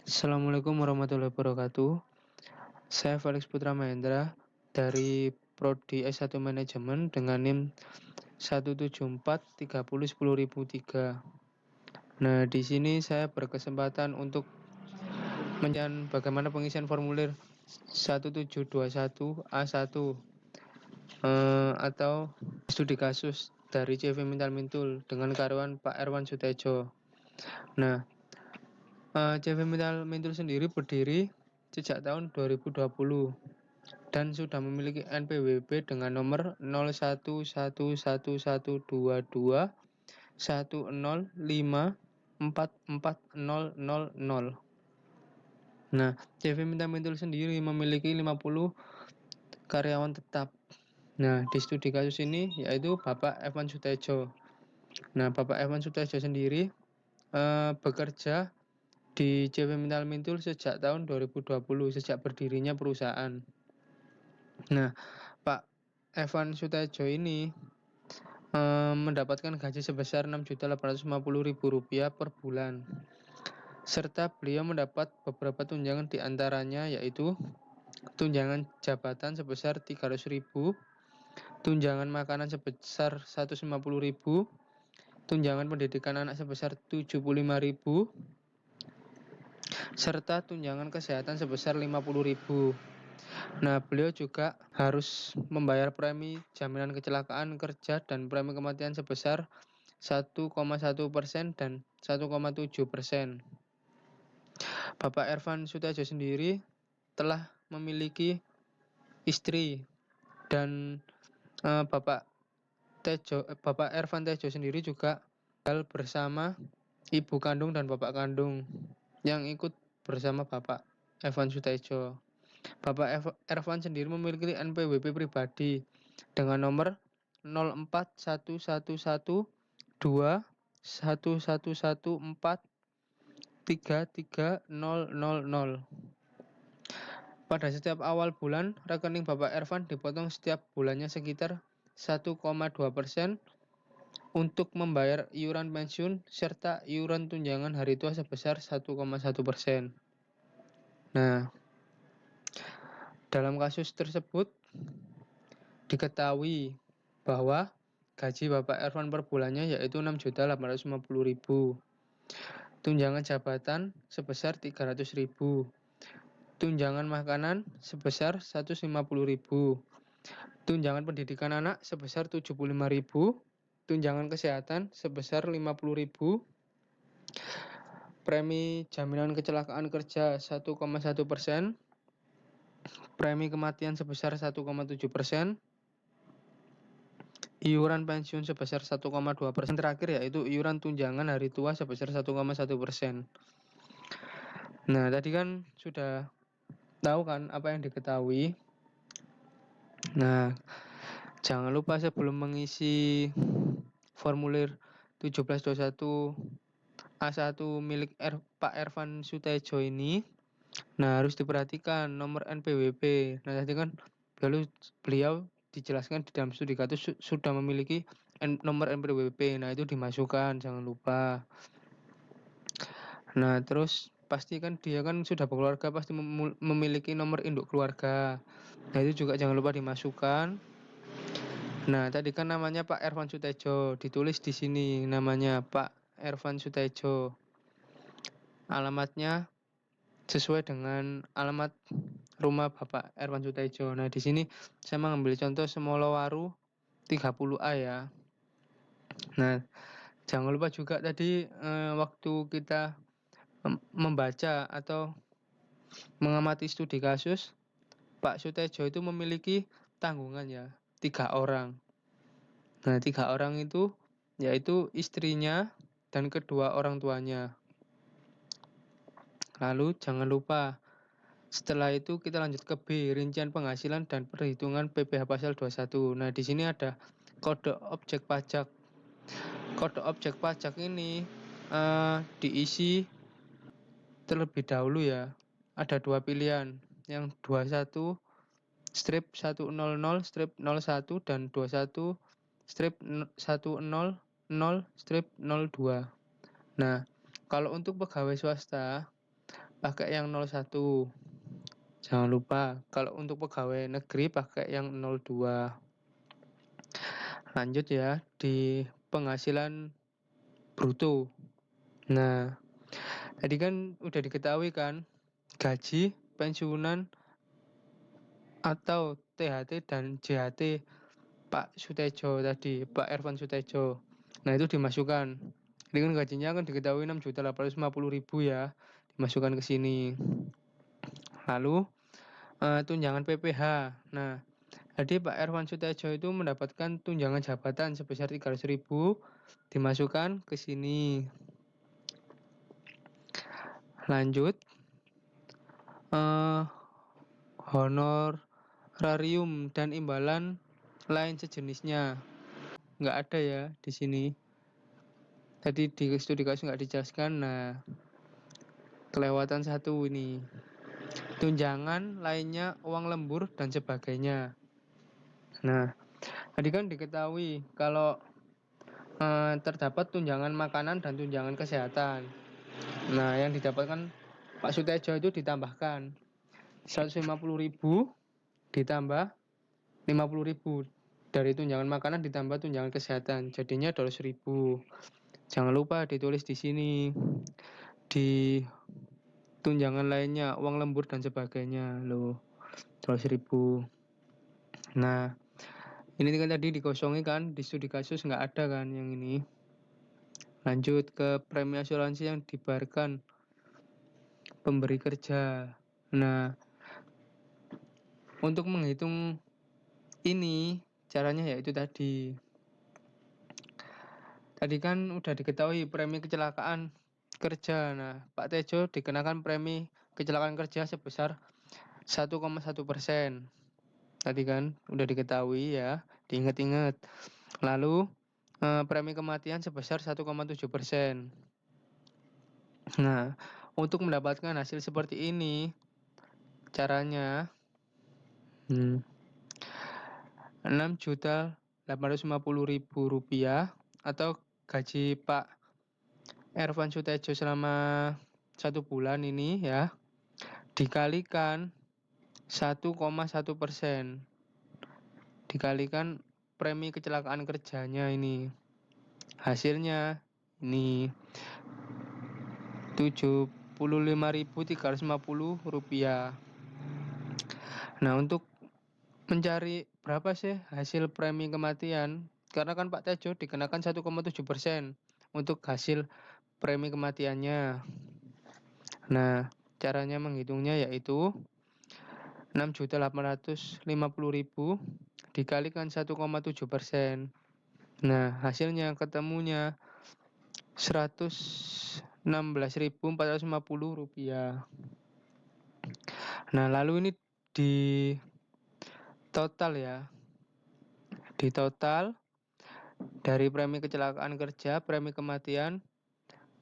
Assalamualaikum warahmatullahi wabarakatuh. Saya Felix Putra Mahendra dari Prodi S1 Manajemen dengan NIM 174301003. Nah, di sini saya berkesempatan untuk menjelaskan bagaimana pengisian formulir 1721A1 atau studi kasus dari CV Mintal Mintul dengan karyawan Pak Erwan Sutejo. Nah, CV Mintal Mintul sendiri berdiri sejak tahun 2020 dan sudah memiliki NPWP dengan nomor 01111110544000. Nah, CV Mintal Mintul sendiri memiliki 50 karyawan tetap. Nah, di studi kasus ini yaitu Bapak Evan Sutejo. Nah, Bapak Evan Sutejo sendiri bekerja di CV Mintal Mintul sejak tahun 2020, sejak berdirinya perusahaan. Nah, Pak Evan Sutejo ini mendapatkan gaji sebesar Rp6.850.000 per bulan. Serta beliau mendapat beberapa tunjangan diantaranya yaitu tunjangan jabatan sebesar Rp300.000, tunjangan makanan sebesar Rp150.000, tunjangan pendidikan anak sebesar Rp75.000, serta tunjangan kesehatan sebesar Rp50.000. Nah, beliau juga harus membayar premi jaminan kecelakaan kerja dan premi kematian sebesar 1,1% dan 1,7%. Bapak Ervan Sutejo sendiri telah memiliki istri dan Bapak Ervan Tejo sendiri juga tinggal bersama ibu kandung dan bapak kandung yang ikut bersama Bapak Evan Sutejo. Bapak Ervan sendiri memiliki NPWP pribadi dengan nomor 04111211143300. Pada setiap awal bulan, rekening Bapak Ervan dipotong setiap bulannya sekitar 1,2% untuk membayar iuran pensiun serta iuran tunjangan hari tua sebesar 1,1%. Nah, dalam kasus tersebut diketahui bahwa gaji Bapak Ervan per bulannya yaitu Rp6.850.000. Tunjangan jabatan sebesar Rp300.000. Tunjangan makanan sebesar Rp150.000. Tunjangan pendidikan anak sebesar Rp75.000. Tunjangan kesehatan sebesar Rp50.000. Premi jaminan kecelakaan kerja 1,1%. Premi kematian sebesar 1,7%. Iuran pensiun sebesar 1,2%. Terakhir yaitu iuran tunjangan hari tua sebesar 1,1%. Nah, tadi kan sudah tahu kan apa yang diketahui. Nah, jangan lupa sebelum mengisi formulir 1721 A1 milik Pak Ervan Sutejo ini, nah harus diperhatikan nomor NPWP. Nah, tadi kan beliau dijelaskan di dalam studi kasus sudah memiliki nomor NPWP. Nah, itu dimasukkan, jangan lupa. Nah, terus pastikan dia kan sudah berkeluarga, pasti memiliki nomor induk keluarga. Nah, itu juga jangan lupa dimasukkan. Nah, tadi kan namanya Pak Ervan Sutejo, ditulis di sini namanya Pak Ervan Sutejo. Alamatnya sesuai dengan alamat rumah Bapak Ervan Sutejo. Nah, di sini saya mengambil contoh Semolowaru 30A ya. Nah, jangan lupa juga tadi waktu kita membaca atau mengamati studi kasus, Pak Sutejo itu memiliki tanggungan ya, 3 orang. Nah, 3 orang itu yaitu istrinya dan kedua orang tuanya. Lalu jangan lupa setelah itu kita lanjut ke B, rincian penghasilan dan perhitungan PPh pasal 21. Nah, di sini ada kode objek pajak. Kode objek pajak ini diisi terlebih dahulu ya. Ada 2 pilihan, yang 21 strip 100 strip 01 dan 21 strip 100 strip 02. Nah, kalau untuk pegawai swasta pakai yang 01. Jangan lupa, kalau untuk pegawai negeri pakai yang 02. Lanjut ya, di penghasilan bruto. Nah, tadi kan udah diketahui kan, gaji, pensiunan, atau THT dan JHT Pak Sutejo tadi, Pak Ervan Sutejo. Nah, itu dimasukkan. Ini kan gajinya kan diketahui 6.850.000 ya, dimasukkan ke sini. Lalu tunjangan PPh. Nah, jadi Pak Ervan Sutejo itu mendapatkan tunjangan jabatan sebesar 300.000, dimasukkan ke sini. Lanjut, honorarium dan imbalan lain sejenisnya nggak ada ya di sini. Tadi di studi kasus nggak dijelaskan. Nah, kelewatan satu ini. Tunjangan lainnya, uang lembur dan sebagainya. Nah, tadi kan diketahui kalau terdapat tunjangan makanan dan tunjangan kesehatan. Nah, yang didapatkan Pak Sutejo itu ditambahkan 150.000 ditambah 50.000 dari tunjangan makanan ditambah tunjangan kesehatan, jadinya 200.000. Jangan lupa ditulis di sini di tunjangan lainnya, uang lembur dan sebagainya loh, 200.000. Nah, ini kan tadi dikosongi kan, di studi kasus nggak ada kan yang ini. Lanjut ke premi asuransi yang dibayarkan pemberi kerja. Nah, untuk menghitung ini caranya yaitu tadi. Tadi kan udah diketahui premi kecelakaan kerja. Nah, Pak Tejo dikenakan premi kecelakaan kerja sebesar 1,1%. Tadi kan udah diketahui ya, diingat-ingat. Lalu premi kematian sebesar 1,7%. Nah, untuk mendapatkan hasil seperti ini, caranya 6.850.000 rupiah atau gaji Pak Ervan Sutejo selama 1 bulan ini ya, dikalikan 1,1%, dikalikan premi kecelakaan kerjanya ini. Hasilnya ini 75.350 rupiah. Nah, untuk mencari berapa sih hasil premi kematian, karena kan Pak Tejo dikenakan 1,7% untuk hasil premi kematiannya. Nah, caranya menghitungnya yaitu 6.850.000 dikalikan 1,7%. Nah, hasilnya ketemunya 116.450 rupiah. Nah, lalu ini di total ya. Di total dari premi kecelakaan kerja, premi kematian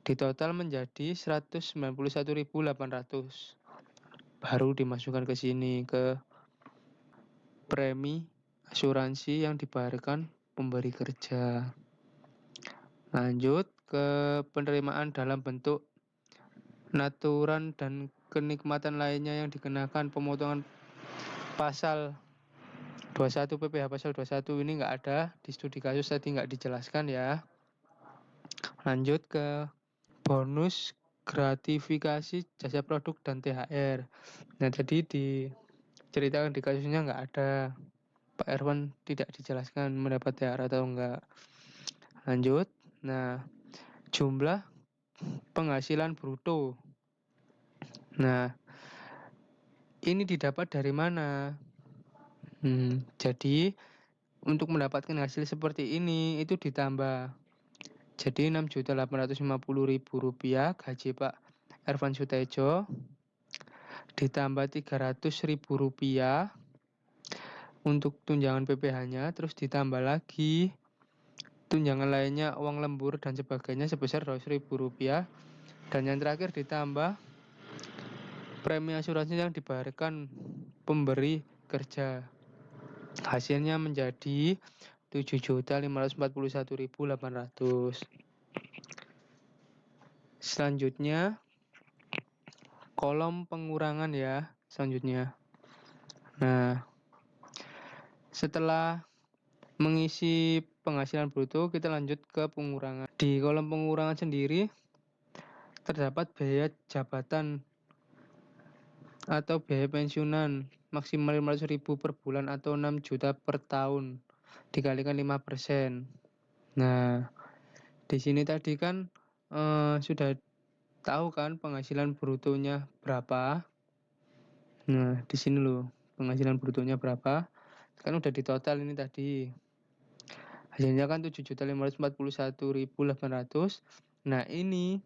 di total menjadi 191.800. Baru dimasukkan ke sini ke premi asuransi yang dibayarkan pemberi kerja. Lanjut ke penerimaan dalam bentuk naturan dan kenikmatan lainnya yang dikenakan pemotongan pasal 21 PPh pasal 21 ini nggak ada di studi kasus tadi, nggak dijelaskan ya. Lanjut ke bonus gratifikasi jasa produk dan THR. Nah, tadi diceritakan di kasusnya nggak ada. Pak Erwan tidak dijelaskan mendapat THR atau enggak. Lanjut. Nah, jumlah penghasilan bruto. Nah, ini didapat dari mana? Jadi untuk mendapatkan hasil seperti ini itu ditambah. Jadi 6.850.000 rupiah gaji Pak Ervan Sutejo ditambah 300.000 rupiah untuk tunjangan PPh-nya, terus ditambah lagi tunjangan lainnya, uang lembur dan sebagainya sebesar 200.000 rupiah, dan yang terakhir ditambah premi asuransi yang dibayarkan pemberi kerja. Hasilnya menjadi 7.541.800. Selanjutnya kolom pengurangan ya selanjutnya. Nah, setelah mengisi penghasilan bruto, kita lanjut ke pengurangan. Di kolom pengurangan sendiri terdapat biaya jabatan atau biaya pensiunan maksimal 500.000 per bulan atau 6 juta per tahun dikalikan 5%. Nah, di sini tadi kan sudah tahu kan penghasilan brutonya berapa. Nah, di sini loh penghasilan brutonya berapa. Kan udah di total ini tadi. Hasilnya kan 7.541.800. Nah, ini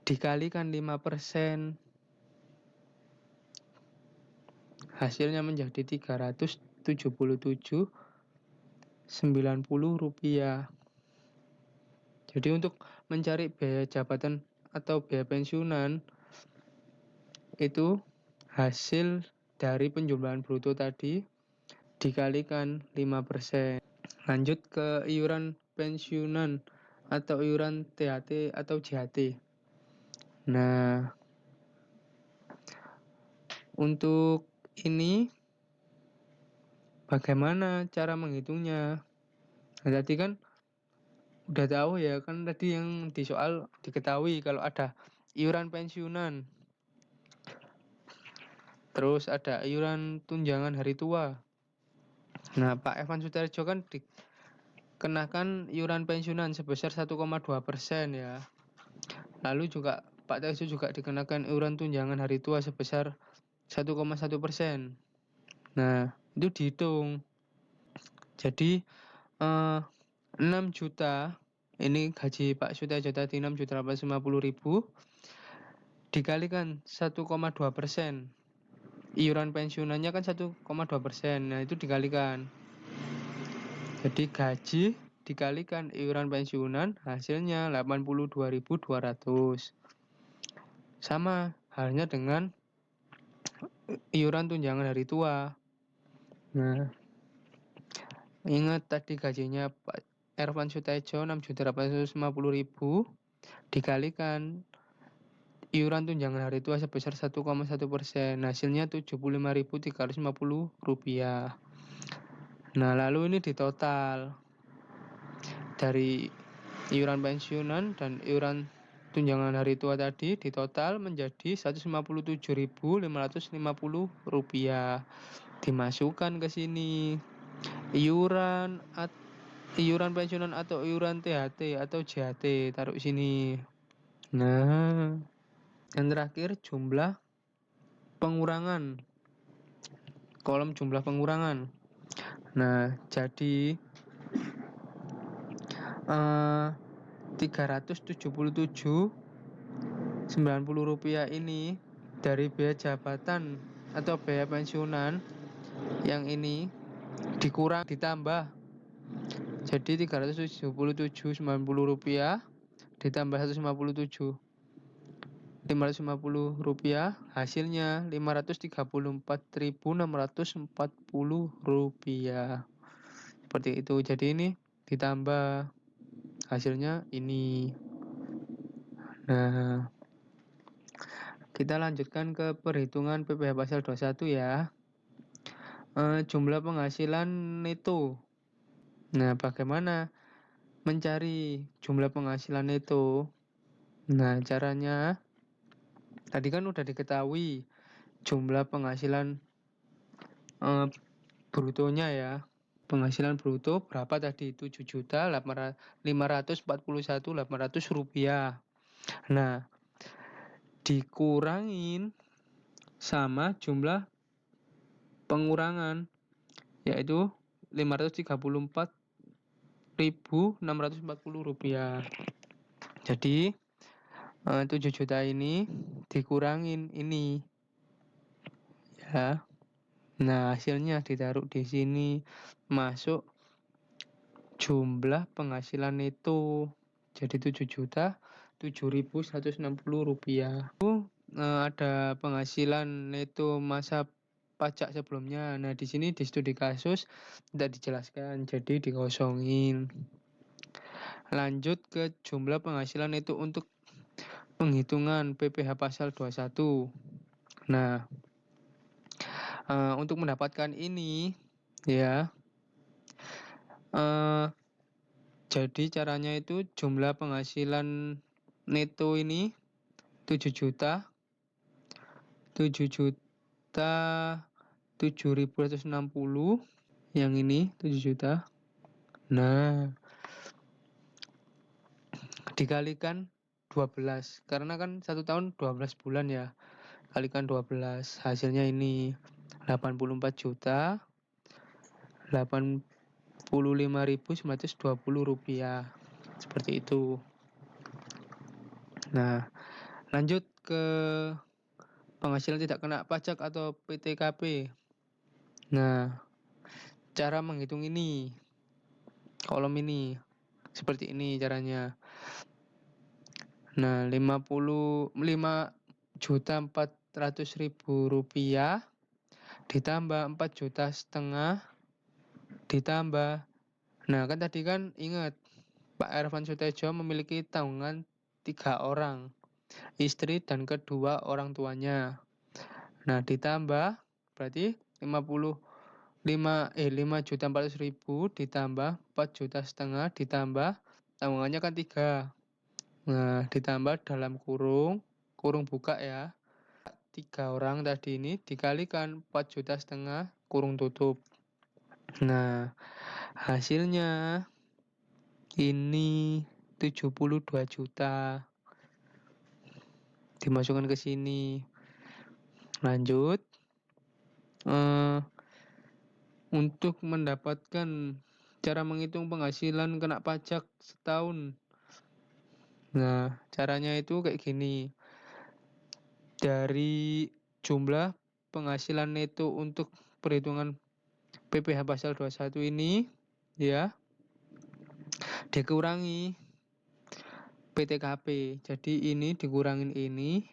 dikalikan 5%. Hasilnya menjadi 377.90 rupiah. Jadi untuk mencari biaya jabatan atau biaya pensiunan itu hasil dari penjumlahan bruto tadi dikalikan 5%. Lanjut ke iuran pensiunan atau iuran THT atau JHT. Nah, untuk ini bagaimana cara menghitungnya? Nah, tadi kan udah tahu ya kan, tadi yang di soal diketahui kalau ada iuran pensiunan, terus ada iuran tunjangan hari tua. Nah, Pak Evan Sutarjo kan dikenakan iuran pensiunan sebesar 1,2% ya. Lalu juga Pak Tejo juga dikenakan iuran tunjangan hari tua sebesar 1,1%. Nah, itu dihitung. Jadi 6 juta, ini gaji Pak Sutarjo tadi 6.850.000 dikalikan 1,2%. Iuran pensiunannya kan 1,2%. Nah, itu dikalikan. Jadi gaji dikalikan iuran pensiunan hasilnya 82.200. Sama halnya dengan iuran tunjangan hari tua. Nah, ingat tadi gajinya Pak Ervan Sutejo 6.850.000 dikalikan iuran tunjangan hari tua sebesar 1,1%. Hasilnya 75.350 rupiah. Nah, lalu ini ditotal dari iuran pensiunan dan iuran tunjangan hari tua tadi ditotal menjadi 157.550 rupiah. Dimasukkan ke sini iuran pensiunan atau iuran THT atau JHT, taruh sini. Nah, yang terakhir jumlah pengurangan, kolom jumlah pengurangan. Nah, jadi 377.90 rupiah ini dari biaya jabatan atau biaya pensiunan yang ini dikurang ditambah. Jadi 377.90 rupiah ditambah 550 rupiah hasilnya 534.640 rupiah. Seperti itu. Jadi ini ditambah hasilnya ini. Nah, kita lanjutkan ke perhitungan PPh pasal 21 ya. Jumlah penghasilan neto. Nah, bagaimana mencari jumlah penghasilan neto? Nah, caranya tadi kan udah diketahui jumlah penghasilan brutonya ya. Penghasilan bruto berapa tadi? 7.541.800 rupiah. Nah, dikurangin sama jumlah pengurangan yaitu 534.640 rupiah. Jadi 7 juta ini dikurangin ini ya. Nah, hasilnya ditaruh di sini, masuk jumlah penghasilan neto. Jadi 7.007.160 rupiah. Ada penghasilan neto masa pajak sebelumnya. Nah, di sini di studi kasus tidak dijelaskan, jadi dikosongin. Lanjut ke jumlah penghasilan neto untuk penghitungan PPh pasal 21. Nah, untuk mendapatkan ini ya, jadi caranya itu jumlah penghasilan neto ini 7 juta 7.760 yang ini 7 juta. Nah, dikalikan 12 karena kan 1 tahun 12 bulan ya, kalikan 12 hasilnya ini 84 juta 85.920 rupiah, seperti itu. Nah, lanjut ke penghasilan tidak kena pajak atau PTKP. Nah, cara menghitung ini, kolom ini seperti ini caranya. Nah, 55.400.000 rupiah ditambah 4,5 juta ditambah. Nah, kan tadi kan ingat Pak Ervan Sutejo memiliki tanggungan 3 orang, istri dan kedua orang tuanya. Nah, ditambah berarti 5.400.000 ditambah 4,5 juta ditambah tanggungannya kan 3. Nah, ditambah dalam kurung buka ya. 3 orang tadi ini dikalikan 4,5 juta kurung tutup. Nah, hasilnya ini 72 juta. Dimasukkan ke sini. Lanjut. Untuk mendapatkan cara menghitung penghasilan kena pajak setahun. Nah, caranya itu kayak gini. Dari jumlah penghasilan neto untuk perhitungan PPh pasal 21 ini ya, dikurangi PTKP. Jadi ini dikurangin ini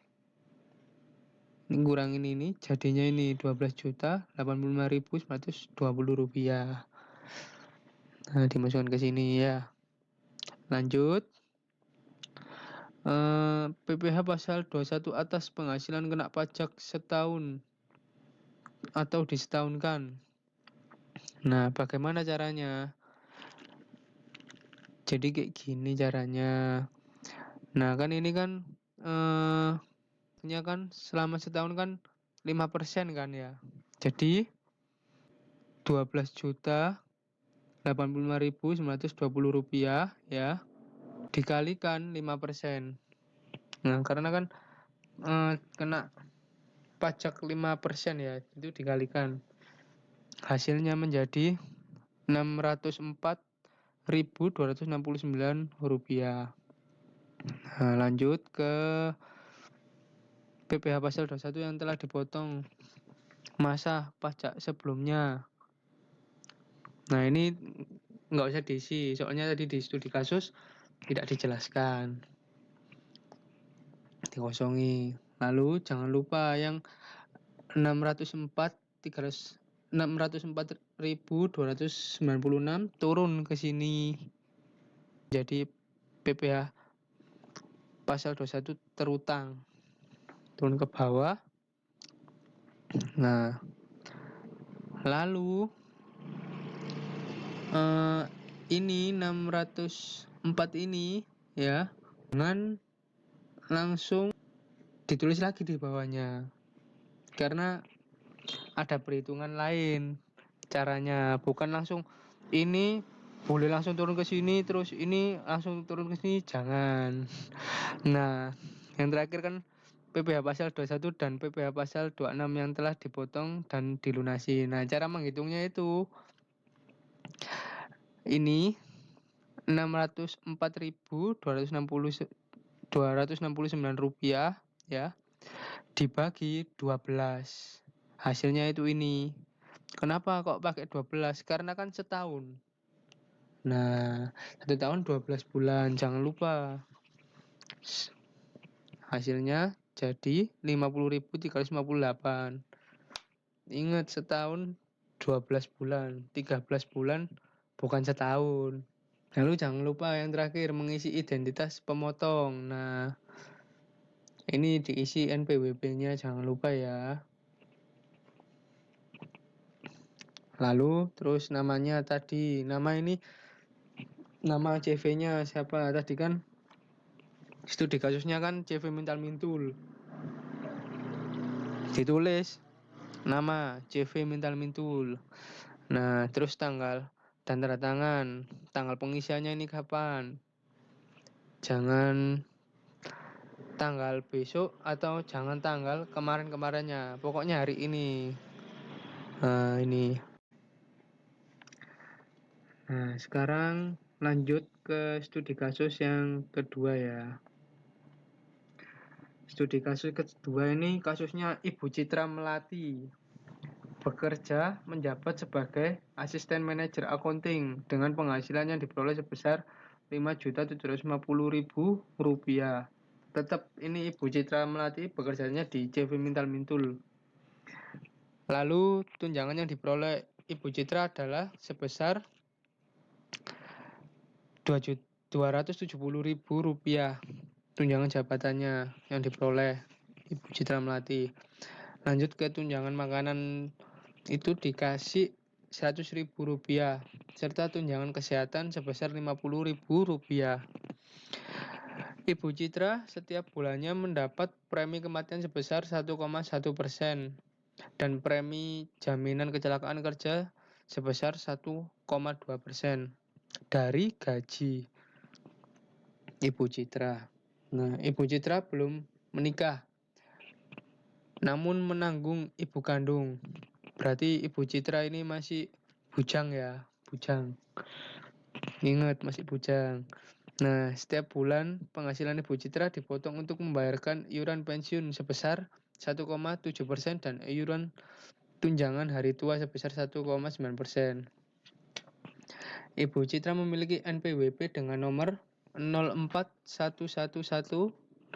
jadinya ini 12.085.920 rupiah. Nah, dimasukkan ke sini ya. Lanjut. PPh pasal 21 atas penghasilan kena pajak setahun atau disetahunkan. Nah, bagaimana caranya? Jadi kayak gini caranya. Nah, kan ini kan kan selama setahun kan 5% kan ya. Jadi 12.085.920 rupiah ya, dikalikan 5%. Nah, karena kan kena pajak 5% ya, itu dikalikan. Hasilnya menjadi 604.269 rupiah. Nah, lanjut ke PPh pasal 21 yang telah dipotong masa pajak sebelumnya. Nah, ini nggak usah diisi, soalnya tadi di studi kasus tidak dijelaskan, dikosongi. Lalu jangan lupa yang 604.296 turun ke sini. Jadi PPh pasal 21 terutang, turun ke bawah. Nah, lalu ini 604 ini ya, dengan langsung ditulis lagi di bawahnya. Karena ada perhitungan lain caranya, bukan langsung ini boleh langsung turun ke sini terus ini langsung turun ke sini, jangan. Nah, yang terakhir kan PPh pasal 21 dan PPh pasal 26 yang telah dipotong dan dilunasi. Nah, cara menghitungnya itu ini 604.269 rupiah ya, dibagi 12. Hasilnya itu ini. Kenapa kok pakai 12? Karena kan setahun. Nah, 1 tahun 12 bulan, jangan lupa. Hasilnya jadi 50.358. Ingat, setahun 12 bulan, 13 bulan bukan setahun. Lalu jangan lupa yang terakhir mengisi identitas pemotong. Nah, Ini diisi NPWP-nya, jangan lupa ya. Lalu terus namanya tadi, nama CV-nya siapa? Tadi kan studi kasusnya kan CV mintal mintul. Ditulis nama CV mintal mintul. Nah, terus tanggal dan tanda tangan. Tanggal pengisiannya ini kapan? Jangan tanggal besok atau jangan tanggal kemarin-kemarinnya. Pokoknya hari ini. Nah, ini. Nah, sekarang lanjut ke studi kasus yang kedua ya. Studi kasus kedua ini kasusnya Ibu Citra Melati. Bekerja menjabat sebagai asisten manajer accounting dengan penghasilan yang diperoleh sebesar Rp5.750.000. Tetap ini Ibu Citra Melati bekerjanya di CV Mintal Mintul. Lalu tunjangan yang diperoleh Ibu Citra adalah sebesar Rp270.000 tunjangan jabatannya yang diperoleh Ibu Citra Melati. Lanjut ke tunjangan makanan, itu dikasih Rp100.000 serta tunjangan kesehatan sebesar Rp50.000. Ibu Citra setiap bulannya mendapat premi kematian sebesar 1,1% dan premi jaminan kecelakaan kerja sebesar 1,2% dari gaji Ibu Citra. Nah, Ibu Citra belum menikah, namun menanggung ibu kandung. Berarti Ibu Citra ini masih bujang ya, bujang. Ingat, masih bujang. Nah, setiap bulan penghasilan Ibu Citra dipotong untuk membayarkan iuran pensiun sebesar 1,7% dan iuran tunjangan hari tua sebesar 1,9%. Ibu Citra memiliki NPWP dengan nomor 041121143900.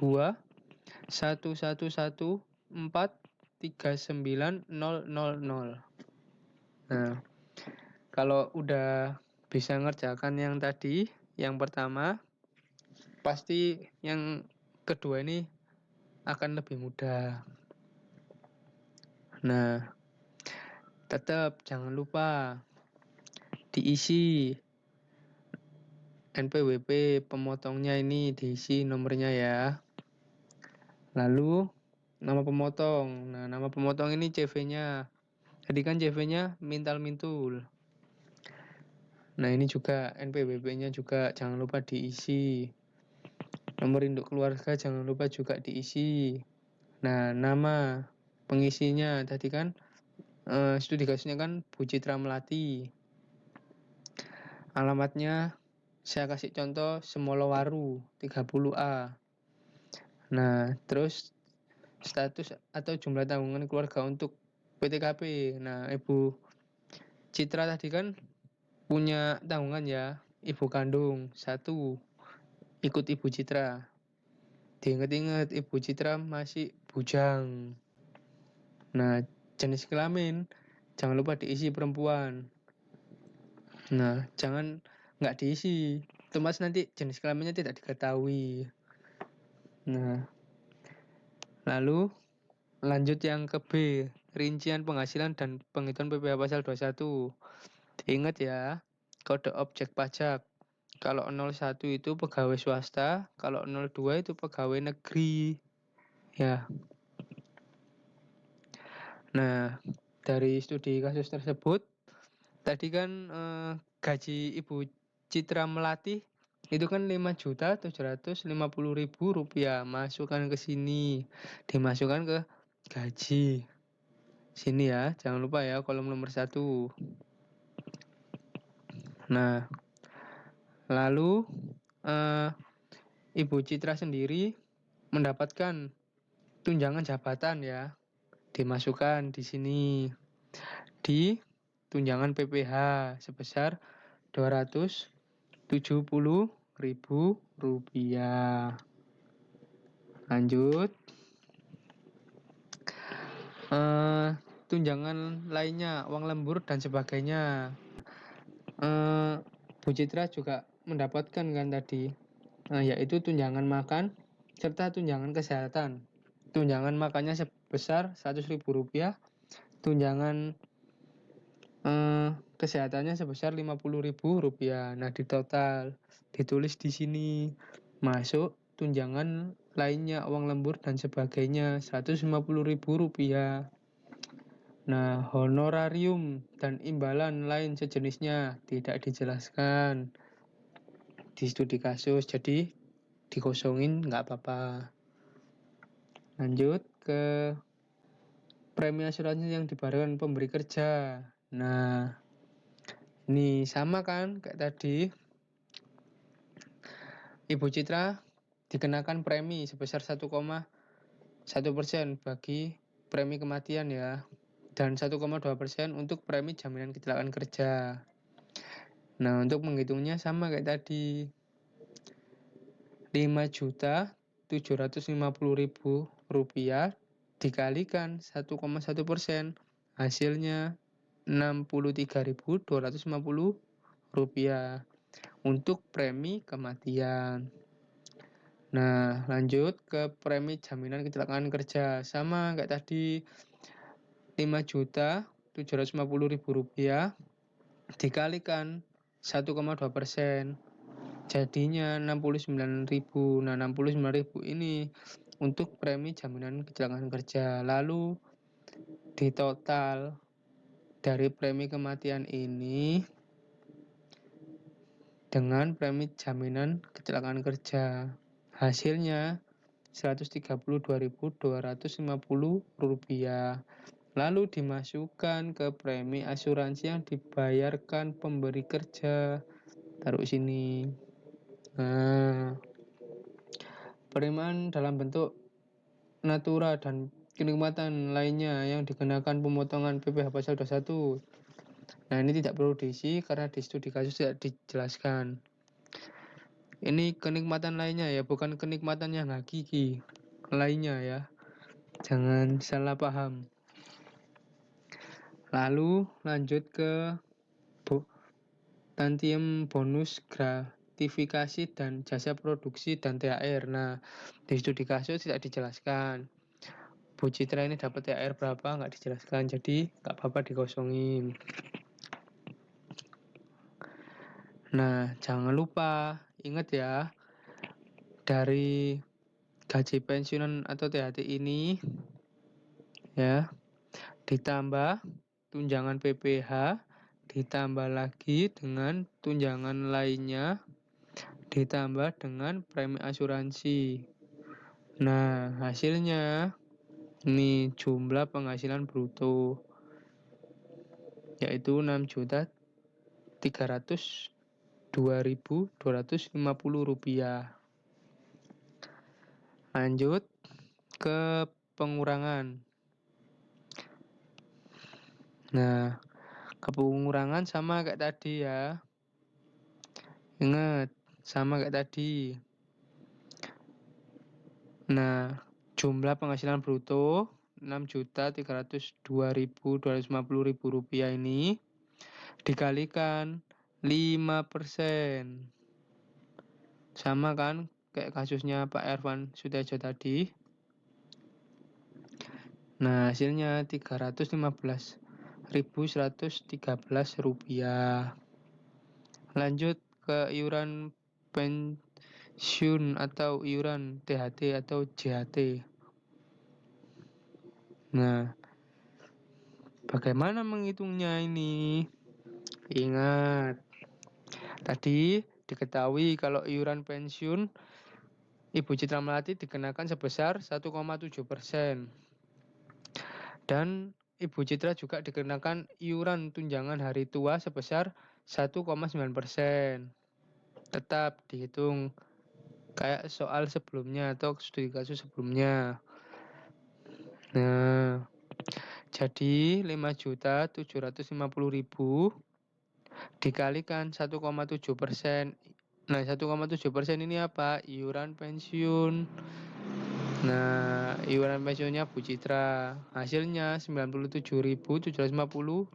Nah, kalau udah bisa ngerjakan yang tadi, yang pertama, pasti yang kedua ini akan lebih mudah. Nah, tetap jangan lupa diisi NPWP pemotongnya, ini diisi nomornya ya. Lalu nama pemotong. Nah, nama pemotong ini CV-nya. Tadi kan CV-nya mintal mintul. Nah, ini juga NPWP-nya juga jangan lupa diisi. Nomor induk keluarga jangan lupa juga diisi. Nah, nama pengisinya tadi kan studi kasusnya kan Bu Citra Melati. Alamatnya saya kasih contoh Semolowaru 30A. Nah, terus status atau jumlah tanggungan keluarga untuk PTKP. Nah, Ibu Citra tadi kan punya tanggungan ya, ibu kandung 1, ikut Ibu Citra. Diingat-ingat Ibu Citra masih bujang. Nah, jenis kelamin jangan lupa diisi perempuan. Nah, jangan nggak diisi, Thomas nanti jenis kelaminnya tidak diketahui. Nah, lalu lanjut yang ke B, rincian penghasilan dan penghitungan PPh pasal 21. Ingat ya, kode objek pajak. Kalau 01 itu pegawai swasta, kalau 02 itu pegawai negeri. Ya. Nah, dari studi kasus tersebut, tadi kan gaji Ibu Citra Melati itu kan Rp5.750.000, masukkan ke sini, dimasukkan ke gaji. Sini ya, jangan lupa ya kolom nomor 1. Nah, lalu Ibu Citra sendiri mendapatkan tunjangan jabatan ya, dimasukkan di sini di tunjangan PPh sebesar Rp270.000. Lanjut, tunjangan lainnya, uang lembur dan sebagainya. Bu Citra juga mendapatkan kan tadi, yaitu tunjangan makan serta tunjangan kesehatan. Tunjangan makannya sebesar Rp100.000, tunjangan kesehatannya sebesar Rp50.000. Nah, di total ditulis di sini masuk tunjangan lainnya, uang lembur dan sebagainya Rp150.000. Nah, honorarium dan imbalan lain sejenisnya tidak dijelaskan di studi kasus, jadi dikosongin nggak apa-apa. Lanjut ke premi asuransi yang dibayarkan pemberi kerja. Nah, ini sama kan kayak tadi. Ibu Citra dikenakan premi sebesar 1,1% bagi premi kematian ya, dan 1,2% untuk premi jaminan kecelakaan kerja. Nah, untuk menghitungnya sama kayak tadi. 5.750.000 rupiah dikalikan 1,1%, hasilnya 63.250 rupiah untuk premi kematian. Nah, lanjut ke premi jaminan kecelakaan kerja. Sama kayak tadi, 5.750.000 rupiah dikalikan 1,2%, jadinya 69.000. Nah, 69.000 ini untuk premi jaminan kecelakaan kerja. Lalu di total dari premi kematian ini dengan premi jaminan kecelakaan kerja, hasilnya Rp132.250. Lalu dimasukkan ke premi asuransi yang dibayarkan pemberi kerja. Taruh sini. Nah, penerimaan dalam bentuk natura dan kenikmatan lainnya yang dikenakan pemotongan PPh pasal 21. Nah, ini tidak perlu diisi karena di studi kasus tidak dijelaskan. Ini kenikmatan lainnya ya, bukan kenikmatan yang hakiki lainnya ya. Jangan salah paham. Lalu lanjut ke tantiem bonus gratifikasi dan jasa produksi dan THR. Nah, di studi kasus tidak dijelaskan. Bu Citra ini dapat THR berapa nggak dijelaskan, jadi nggak apa-apa dikosongin. Nah, jangan lupa ingat ya, dari gaji pensiunan atau THT ini ya, ditambah tunjangan PPh, ditambah lagi dengan tunjangan lainnya, ditambah dengan premi asuransi. Nah, hasilnya ini jumlah penghasilan bruto yaitu 6.302.250 rupiah. Lanjut ke pengurangan. Nah, ke pengurangan sama kayak tadi ya. Ingat, sama kayak tadi. Nah, jumlah penghasilan bruto 6.302.250 rupiah ini dikalikan 5%. Sama kan kayak kasusnya Pak Ervan Sudetjo tadi. Nah, hasilnya 315.113 rupiah. Lanjut ke iuran pensiun atau iuran THT atau JHT. Nah, bagaimana menghitungnya ini? Ingat, tadi diketahui kalau iuran pensiun Ibu Citra Melati dikenakan sebesar 1,7%. Dan Ibu Citra juga dikenakan iuran tunjangan hari tua sebesar 1,9%. Tetap dihitung kayak soal sebelumnya atau studi kasus sebelumnya. Nah, jadi 5.750.000 dikalikan 1,7%. Nah, 1,7% ini apa? Iuran pensiun. Nah, iuran pensiunnya Bu Citra, hasilnya Rp97.750.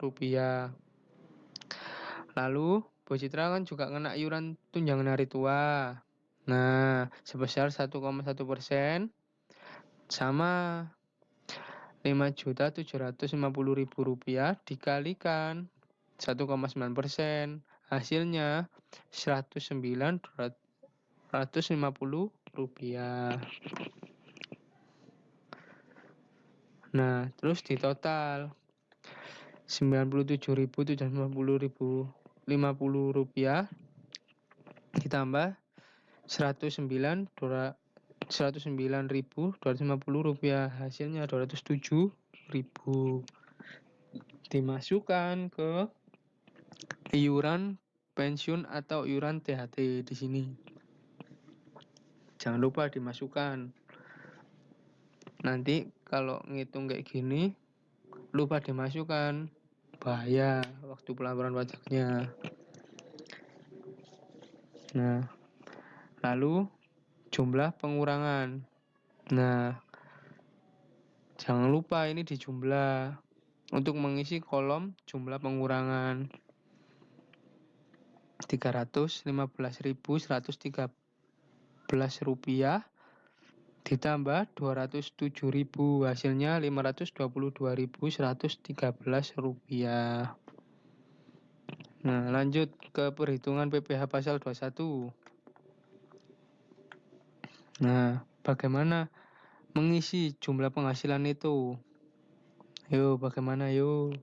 Lalu Bu Citra kan juga kena iuran tunjangan hari tua. Nah, sebesar 1,1% sama 5.750.000 rupiah dikalikan 1,9%. Hasilnya 109.250 rupiah. Nah, terus di total 97.750 rupiah ditambah 109.250 rupiah, hasilnya 207.000, dimasukkan ke iuran pensiun atau iuran THT di sini. Jangan lupa dimasukkan. Nanti kalau ngitung kayak gini lupa dimasukkan, bahaya waktu pelaporan pajaknya. Nah, lalu jumlah pengurangan. Nah, jangan lupa ini dijumlah untuk mengisi kolom jumlah pengurangan 315.113 rupiah ditambah 207.000, hasilnya 522.113 rupiah. Nah, lanjut ke perhitungan PPh pasal 21. Nah, bagaimana mengisi jumlah penghasilan itu? Yuk, bagaimana yuk?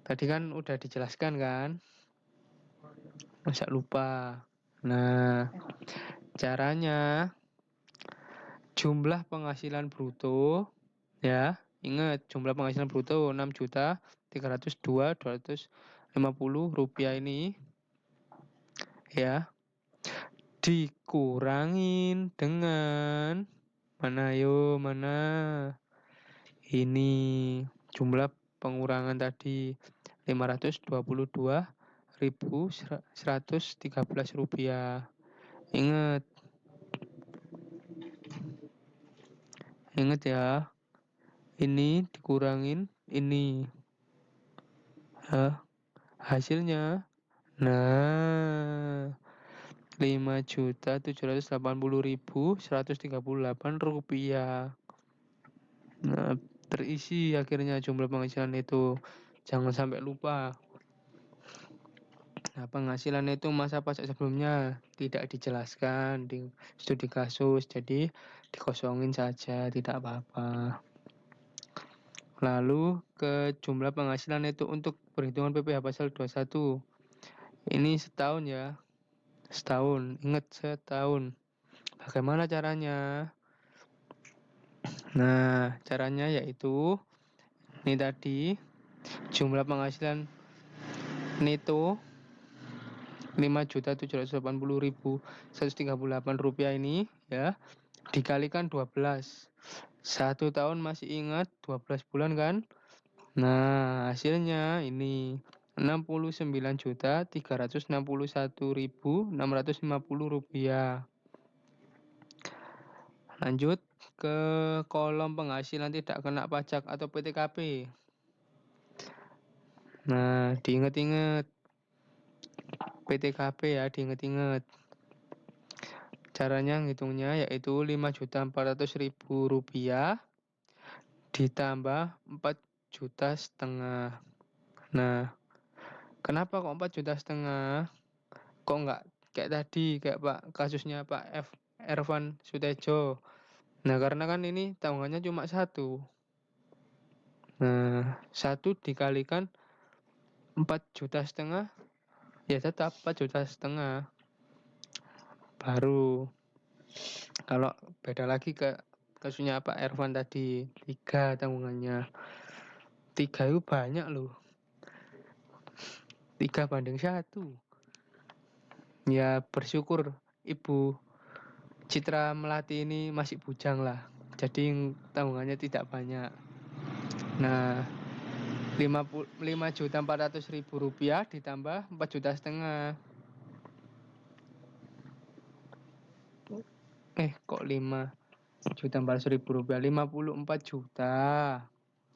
Tadi kan udah dijelaskan kan? Masa lupa? Nah, caranya jumlah penghasilan bruto, ya, ingat jumlah penghasilan bruto 6.302.250 rupiah ini, ya, dikurangin dengan mana ini jumlah pengurangan tadi 522.113 rupiah. Ingat ya, ini dikurangin ini, hasilnya nah 5.780.138 rupiah. Nah, terisi akhirnya jumlah penghasilan itu. Jangan sampai lupa. Nah, penghasilan itu masa pajak sebelumnya tidak dijelaskan di studi kasus, jadi dikosongin saja, tidak apa-apa. Lalu ke jumlah penghasilan itu untuk perhitungan PPh pasal 21. Ini setahun ya. Setahun, ingat setahun. Bagaimana caranya? Nah, caranya yaitu ini tadi jumlah penghasilan neto 5.780.138 rupiah ini, ya, dikalikan 12. 1 tahun masih ingat 12 bulan kan? Nah, hasilnya ini 69.361.650 rupiah. Lanjut ke kolom penghasilan tidak kena pajak atau PTKP. Nah, diingat-ingat PTKP ya, diingat-ingat. Caranya ngitungnya yaitu 5.400.000 rupiah ditambah 4,5 juta. Nah, kenapa kok 4,5 juta? Kok nggak kayak tadi, kayak kasusnya Pak Ervan Sutejo? Nah, karena kan ini tanggungannya cuma 1. Nah, 1 dikalikan 4,5 juta, ya tetap 4,5 juta. Baru kalau beda lagi ke kasusnya Pak Ervan tadi, 3 tanggungannya. 3 itu banyak loh. 3 banding 1. Ya bersyukur Ibu Citra Melati ini masih bujang lah, jadi tanggungannya tidak banyak. Nah, 5.400.000 rupiah ditambah 4,5 juta. Kok 5.400.000 rupiah? 54 juta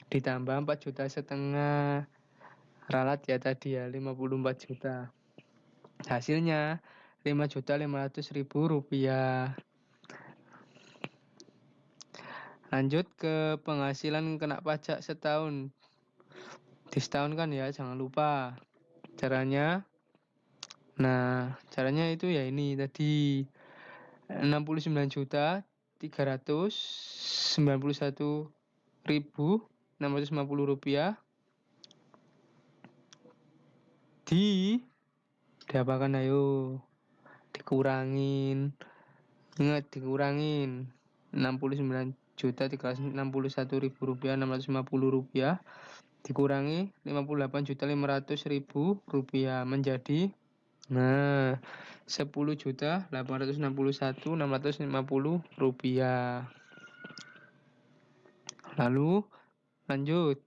ditambah 4,5 juta. Ralat ya tadi ya, 54 juta. Hasilnya Rp5.500.000. Lanjut ke penghasilan kena pajak setahun. Di setahun kan ya, jangan lupa. Caranya itu ya ini tadi 69.391.650 rupiah diapakan, ayo dikurangin, ingat dikurangin 69.361.650 rupiah dikurangi 58.500.000 rupiah menjadi 10.861.650 rupiah. Lalu lanjut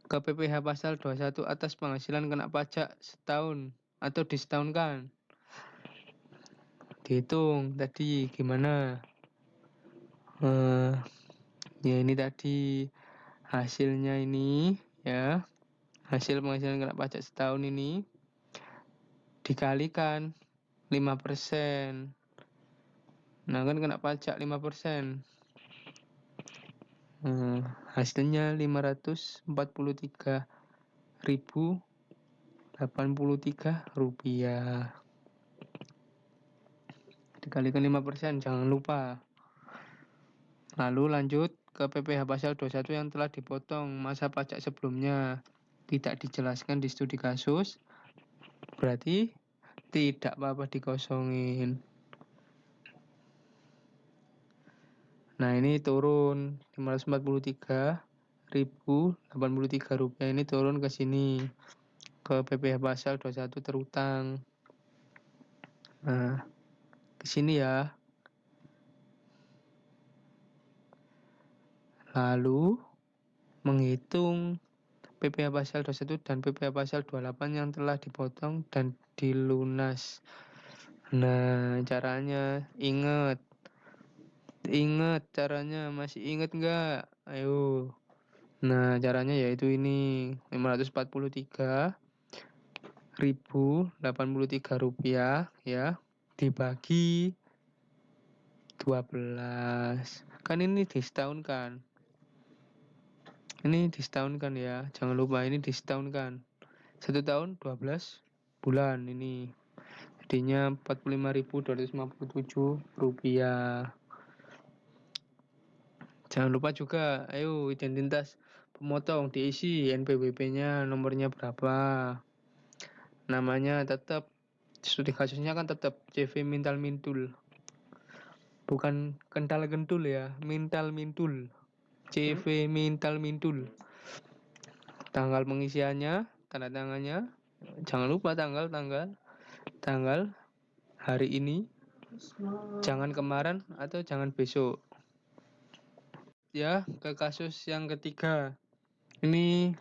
ke PPh pasal 21 atas penghasilan kena pajak setahun atau disetahunkan. Dihitung tadi gimana? Ya ini tadi hasilnya ini ya. Hasil penghasilan kena pajak setahun ini dikalikan 5%. Nah kan kena pajak 5%. Hasilnya 543.083 rupiah. Dikalikan 5%, jangan lupa. Lalu lanjut ke PPh pasal 21 yang telah dipotong masa pajak sebelumnya. Tidak dijelaskan di studi kasus, berarti tidak apa-apa dikosongin. Nah ini turun 543.083 rupiah, ini turun ke sini ke PPh pasal 21 terutang. Nah ke sini ya. Lalu menghitung PPh pasal 21 dan PPh pasal 28 yang telah dipotong dan dilunas. Nah caranya ingat caranya, masih ingat nggak? Ayo. Nah caranya yaitu ini 543.083 rupiah ya dibagi 12. Kan ini disetahunkan. Ini disetahunkan ya, jangan lupa ini disetahunkan. 1 tahun 12 bulan ini. Jadinya 45.257 rupiah. Jangan lupa juga, ayo identitas pemotong diisi, NPWP-nya nomornya berapa. Namanya tetap, studi kasusnya kan tetap CV Mintal Mintul. Bukan kental gentul ya, Mintal Mintul. CV Mintal Mintul. Tanggal pengisiannya, tanda tangannya, jangan lupa tanggal hari ini, jangan kemarin atau jangan besok. Ya, ke kasus yang ketiga. Ini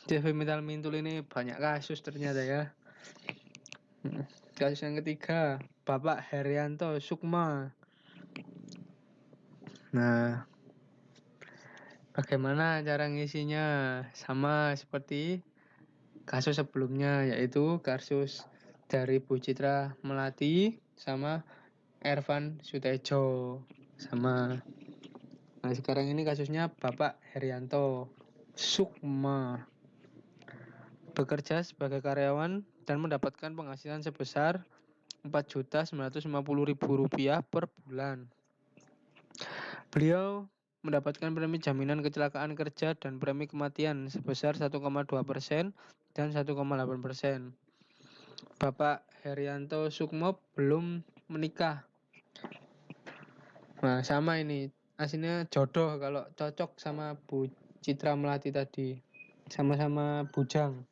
CV Mintal Mintul ini banyak kasus ternyata ya. Kasus yang ketiga, Bapak Herianto Sukma. Nah, bagaimana cara ngisinya? Sama seperti kasus sebelumnya, yaitu kasus dari Bu Citra Melati sama Ervan Sutejo. Sama. Nah, sekarang ini kasusnya Bapak Herianto Sukma. Bekerja sebagai karyawan dan mendapatkan penghasilan sebesar Rp4.950.000 per bulan. Beliau mendapatkan premi jaminan kecelakaan kerja dan premi kematian sebesar 1,2% dan 1,8%. Bapak Herianto Sukmo belum menikah. Nah, sama ini. Aslinya jodoh kalau cocok sama Bu Citra Melati tadi. Sama-sama bujang.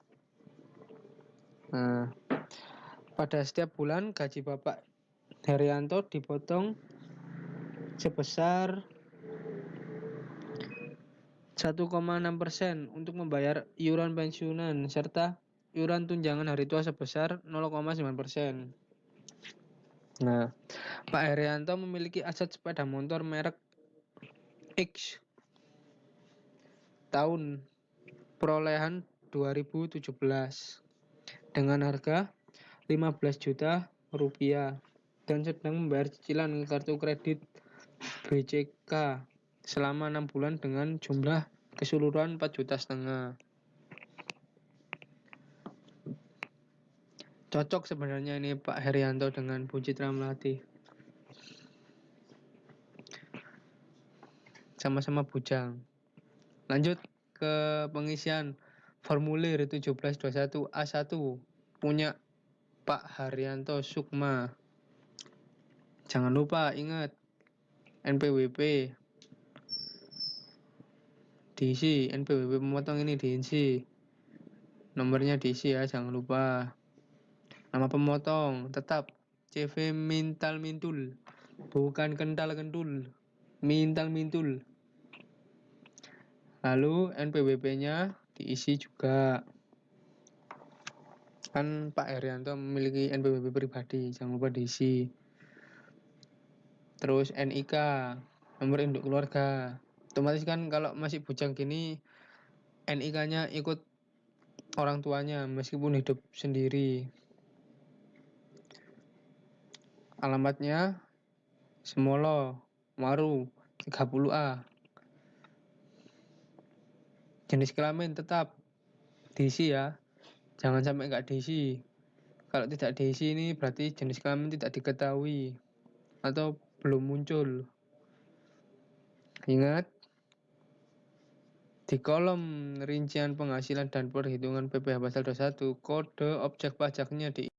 Nah, pada setiap bulan gaji Bapak Herianto dipotong sebesar 1,6% untuk membayar iuran pensiunan serta iuran tunjangan hari tua sebesar 0,9%. Nah, Pak Herianto memiliki aset sepeda motor merek X tahun perolehan 2017 dengan harga 15 juta rupiah dan sedang membayar cicilan kartu kredit BCK selama 6 bulan dengan jumlah keseluruhan 4,5 juta. Cocok sebenarnya ini Pak Herianto dengan Bu Citra Melati. Sama-sama bujang. Lanjut ke pengisian formulir 1721A1 punya Pak Haryanto Sukma. Jangan lupa ingat NPWP diisi, NPWP pemotong ini diisi. Nomornya diisi ya, jangan lupa. Nama pemotong tetap CV Mintal Mintul, bukan kental kentul. Mintal Mintul. Lalu NPWP-nya diisi juga. Kan Pak Herianto memiliki NPWP pribadi, jangan lupa diisi. Terus NIK, nomor induk keluarga. Otomatis kan kalau masih bujang gini NIK-nya ikut orang tuanya meskipun hidup sendiri. Alamatnya Semolo, Maru, 30A. Jenis kelamin tetap diisi ya. Jangan sampai nggak diisi. Kalau tidak diisi ini berarti jenis kelamin tidak diketahui atau belum muncul. Ingat, di kolom rincian penghasilan dan perhitungan PPh pasal 21, kode objek pajaknya di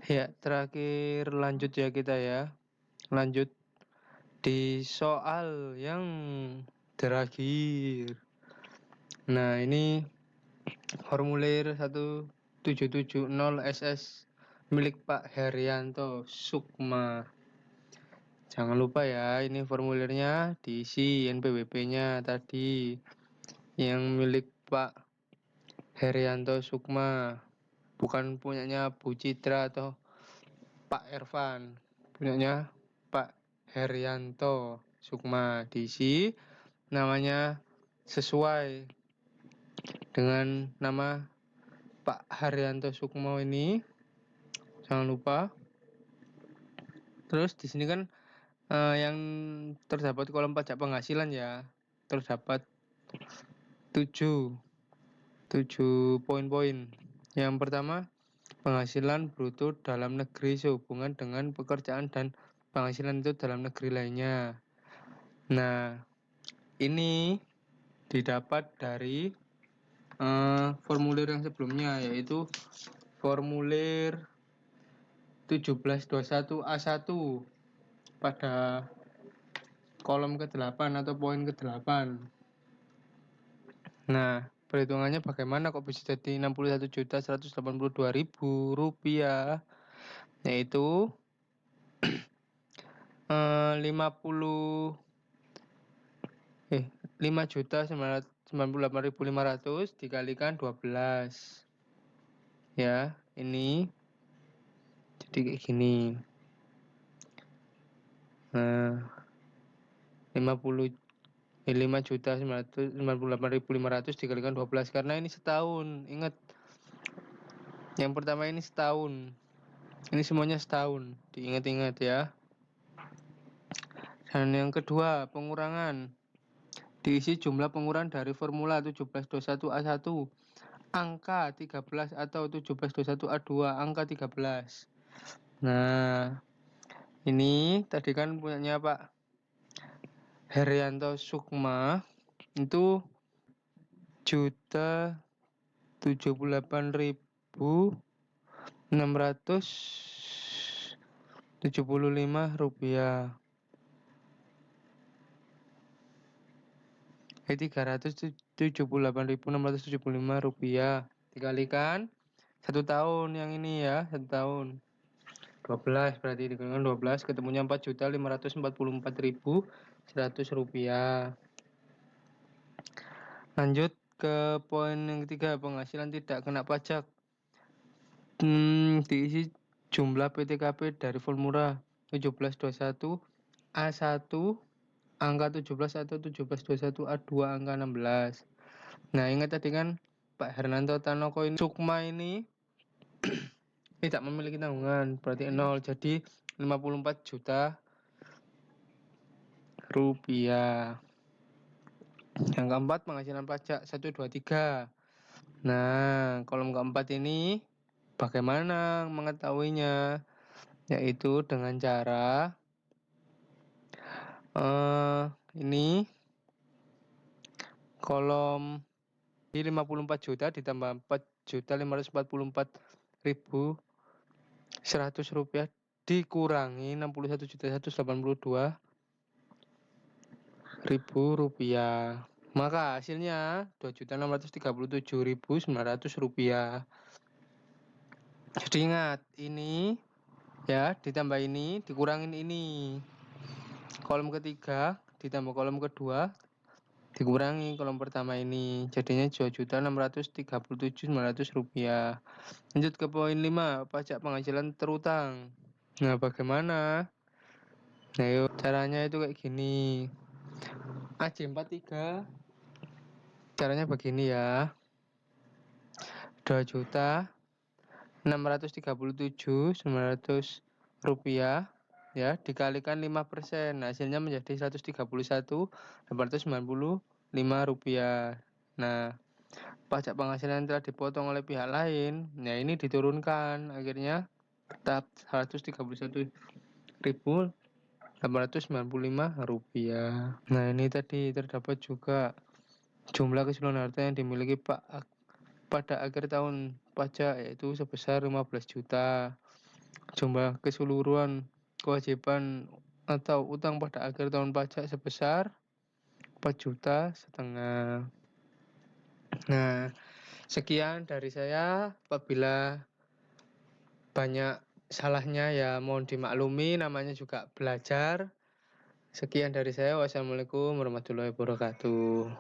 Ya, terakhir lanjut ya kita ya. Lanjut di soal yang terakhir. Nah, ini formulir 1770 SS milik Pak Herianto Sukma. Jangan lupa ya, ini formulirnya diisi NPWP-nya tadi yang milik Pak Herianto Sukma, bukan punyanya Bu Citra atau Pak Ervan, punyanya Pak Herianto Sukma. Diisi namanya sesuai dengan nama Pak Haryanto Sukmo ini, jangan lupa. Terus di sini kan yang terdapat kolom pajak penghasilan ya, terdapat 7 poin-poin. Yang pertama, penghasilan bruto dalam negeri sehubungan dengan pekerjaan dan penghasilan itu dalam negeri lainnya. Nah, ini didapat dari formulir yang sebelumnya, yaitu formulir 1721A1 pada kolom ke-8 atau poin ke-8. Nah, perhitungannya bagaimana kok bisa jadi 61.182.000 rupiah, yaitu 5.998.500 dikalikan 12. Ya, ini jadi kayak gini. Nah, 5.998.500 dikalikan 12 karena ini setahun. Ingat, yang pertama ini setahun. Ini semuanya setahun. Diingat-ingat ya. Dan yang kedua, pengurangan. Diisi jumlah pengurangan dari formula 1721A1 angka 13 atau 1721A2 angka 13. Nah, ini tadi kan punyanya Pak Herianto Sukma itu 1.078.675 rupiah. 378.675 rupiah dikalikan 1 tahun yang ini ya, 1 tahun 12 berarti dikalikan 12 ketemunya 4.544.100 rupiah. Lanjut ke poin yang ketiga, penghasilan tidak kena pajak. Diisi jumlah PTKP dari formula 1721 A1 angka 17 atau 1721 A2 angka 16. Nah, ingat tadi kan Pak Hernanto Tanoko ini Sukma ini tidak memiliki tanggungan, berarti 0. Jadi 54 juta rupiah. Yang keempat, penghasilan pajak 1, 2, 3. Nah, kolom keempat ini bagaimana mengetahuinya? Yaitu dengan cara ini kolom di 54 juta ditambah 4.544.100 rupiah dikurangi 61.182.000 rupiah. Maka hasilnya 2.637.900 rupiah. Jadi ingat, ini ya ditambah ini dikurangin ini. Kolom ketiga ditambah kolom kedua dikurangi kolom pertama ini, jadinya 2.637.900 rupiah. Lanjut ke poin 5, pajak penghasilan terutang. Nah, bagaimana? Nah, yuk, caranya itu kayak gini. AJ43 caranya begini ya. 2.637.900 rupiah ya dikalikan 5%, hasilnya menjadi 131.895 rupiah. Nah, pajak penghasilan yang telah dipotong oleh pihak lain, nah ini diturunkan, akhirnya tetap 131.895 rupiah. Nah, ini tadi terdapat juga jumlah keseluruhan harta yang dimiliki Pak pada akhir tahun pajak yaitu sebesar 15 juta. Jumlah keseluruhan kewajiban atau utang pada akhir tahun pajak sebesar 4,5 juta. Nah, sekian dari saya. Apabila banyak salahnya ya mohon dimaklumi, namanya juga belajar. Sekian dari saya. Wassalamualaikum warahmatullahi wabarakatuh.